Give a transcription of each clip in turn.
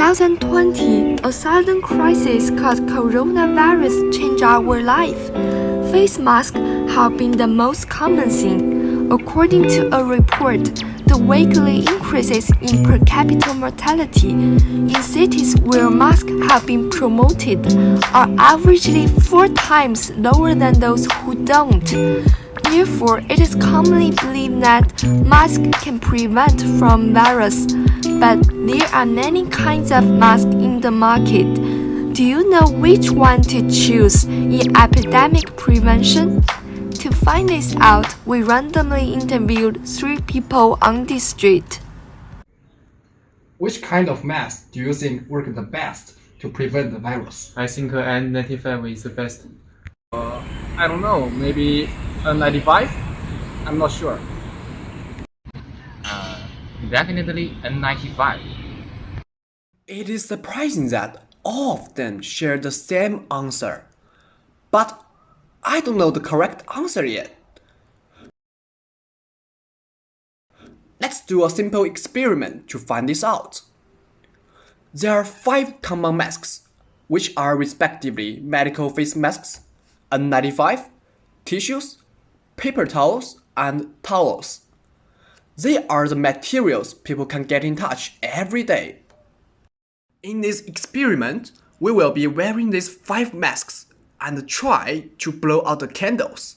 2020, a sudden crisis caused coronavirus changed our life. Face masks have been the most common thing. According to a report, the weekly increases in per capita mortality in cities where masks have been promoted are averagely 4 times lower than those who don't. Therefore, it is commonly believed that masks can prevent from virus, but there are many kinds of masks in the market. Do you know which one to choose in epidemic prevention? To find this out, we randomly interviewed 3 people on the street. Which kind of mask do you think work the best to prevent the virus? I think N95 is the best. I don't know, maybe N95? I'm not sure. Definitely N95. It is surprising that all of them share the same answer. But I don't know the correct answer yet. Let's do a simple experiment to find this out. There are 5 common masks, which are respectively medical face masks, N95, tissues, paper towels, and towels. They are the materials people can get in touch every day. In this experiment, we will be wearing these 5 masks and try to blow out the candles.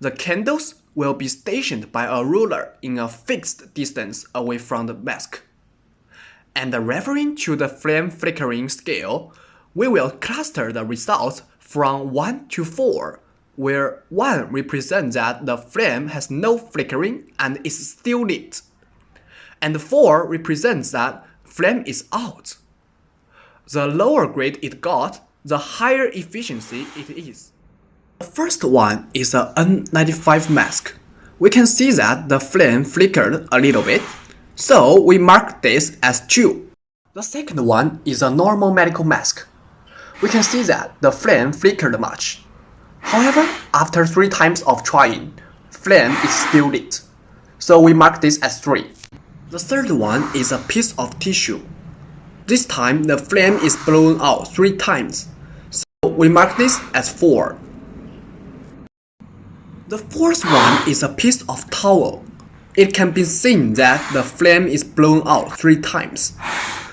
The candles will be stationed by a ruler in a fixed distance away from the mask. And referring to the flame flickering scale, we will cluster the results from 1 to 4, where 1 represents that the flame has no flickering and is still lit, and 4 represents that flame is out. The lower grade it got, the higher efficiency it is. The first one is an N95 mask. We can see that the flame flickered a little bit, so we mark this as 2. The second one is a normal medical mask. We can see that the flame flickered much. However, after 3 times of trying, flame is still lit, so we mark this as 3. The third one is a piece of tissue. This time the flame is blown out 3 times, so we mark this as 4. The fourth one is a piece of towel. It can be seen that the flame is blown out 3 times,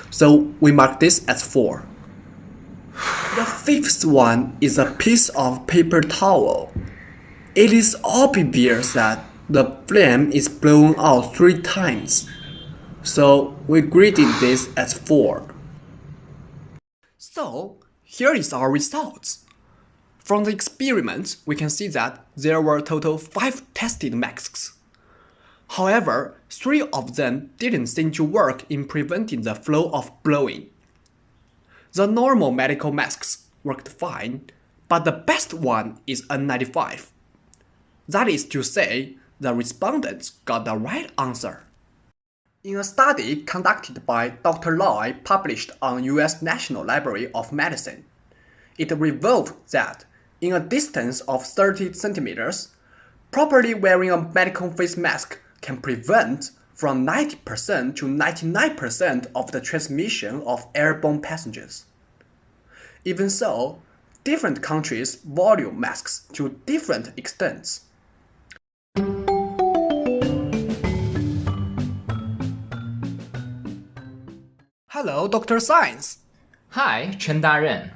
so we mark this as 4. The fifth one is a piece of paper towel. It is obvious that the flame is blown out 3 times, so we graded this as 4. So, here is our results. From the experiment, we can see that there were a total 5 tested masks. However, 3 of them didn't seem to work in preventing the flow of blowing. The normal medical masks worked fine, but the best one is N95. That is to say, the respondents got the right answer. In a study conducted by Dr. Lai published on US National Library of Medicine, it revealed that in a distance of 30 centimeters, properly wearing a medical face mask can prevent from 90% to 99% of the transmission of airborne passengers. Even so, different countries value masks to different extents. Hello, Dr. Science. Hi, Chen Daren.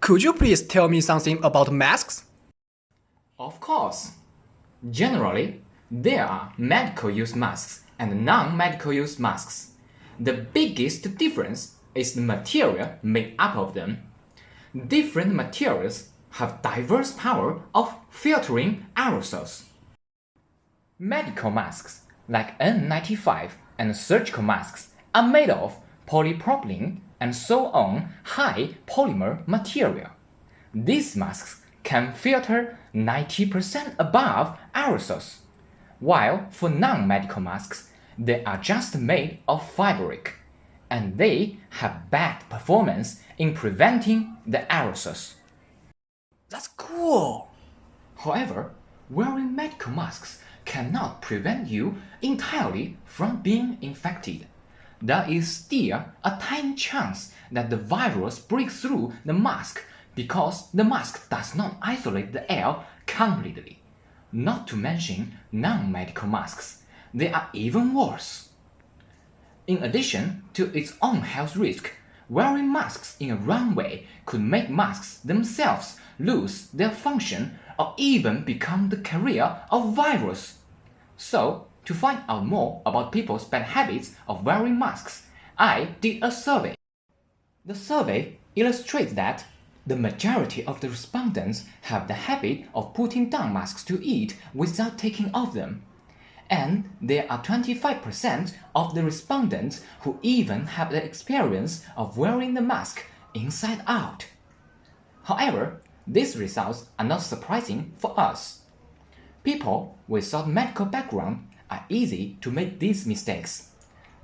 Could you please tell me something about masks? Of course. Generally, there are medical use masks and non-medical use masks. The biggest difference is the material made up of them. Different materials have diverse power of filtering aerosols. Medical masks like N95 and surgical masks are made of polypropylene and so on high polymer material. These masks can filter 90% above aerosols, while for non-medical masks, they are just made of fabric, and they have bad performance in preventing the aerosols. That's cool! However, wearing medical masks cannot prevent you entirely from being infected. there is still a tiny chance that the virus breaks through the mask because the mask does not isolate the air completely. Not to mention non-medical masks. They are even worse. In addition to its own health risk, wearing masks in a wrong way could make masks themselves lose their function or even become the carrier of virus. So, to find out more about people's bad habits of wearing masks, I did a survey. The survey illustrates that the majority of the respondents have the habit of putting down masks to eat without taking off them. And there are 25% of the respondents who even have the experience of wearing the mask inside out. However, these results are not surprising for us. People without medical background are easy to make these mistakes.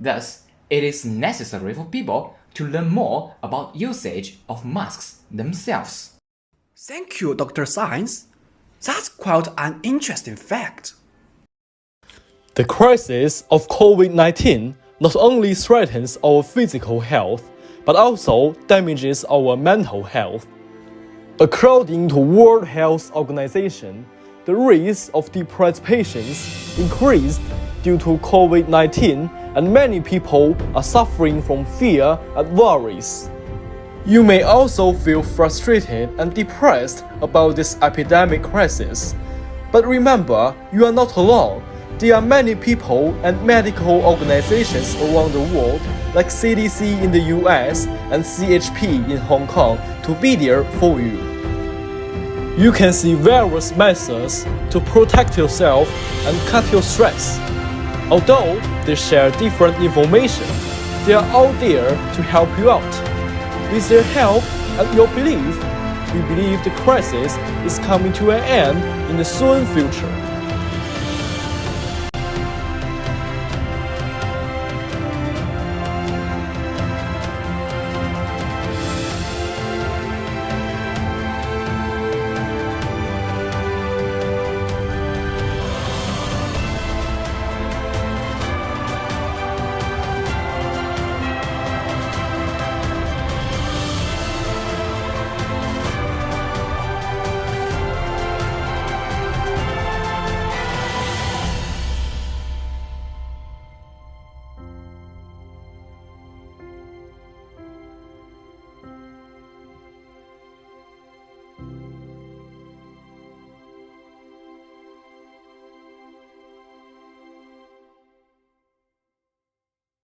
Thus, it is necessary for people to learn more about usage of masks themselves. Thank you, Dr. Science. That's quite an interesting fact. The crisis of COVID-19 not only threatens our physical health, but also damages our mental health. According to World Health Organization, the risk of depressed patients increased due to COVID-19, and many people are suffering from fear and worries. You may also feel frustrated and depressed about this epidemic crisis. But remember, you are not alone. There are many people and medical organizations around the world, like CDC in the US and CHP in Hong Kong, to be there for you. You can see various methods to protect yourself and cut your stress. Although they share different information, they are all there to help you out. With their help and your belief, we believe the crisis is coming to an end in the soon future.